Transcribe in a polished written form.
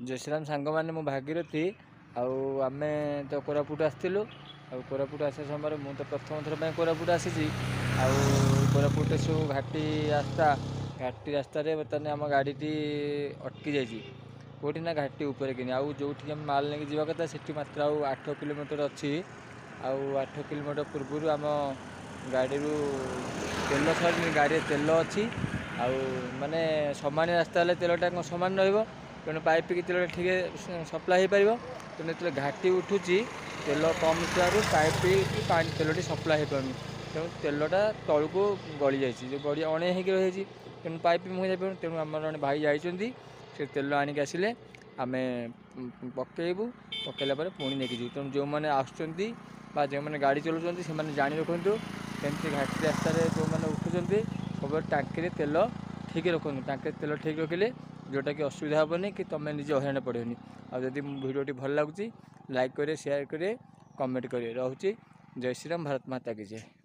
जय श्रीराम सांग मैंने मो भागीरथी आम तो कोरापुट आसलु कोरापुट आसा समय मुझे तो प्रथम थर कोरापुट आसी कोरापुट सब घाटी रास्ता बर्तमान आम गाड़ी अटकी जाइए कौटी ना घाटी उपर कि जो माल नहीं जावा कथा से मात्र 8 किलोमीटर अच्छी 8 किलोमीटर पूर्व आम गाड़ी तेल सर गाड़ी तेल अच्छी माने समान रास्ता तेलटा सामान रहा तेणु पाइप की तेल ठीक सप्लाई हो पार तेणु जो घाटी उठुची तेल कम थी पाइप की पानी तेलटी सप्लाई हो पार तेणु तेलटा तल को गली जाइए जो गड़ी अणे हो रही तेणु पाइप मुझे जापर तेणु आम जन भाई जाइए से तेल आणिक आसिले आम पकईबू पकईला पुणी नहीं जीव तेणु जो मैंने आसुँच जो मैंने गाड़ी चलाऊँ से जाणी रखु केमती घाटी रास्तार जो मैंने उठुंट सब टांकी तेल ठीक रखु टांकी तेल ठीक रखिले जोटा कि असुविधा हेनी कि तुम निजे हईराण पड़ोनी आदि भिडियोटी भल लगुच लाइक करें शेयर करें कमेंट करें रोचे जय श्रीराम भारत माता की जय।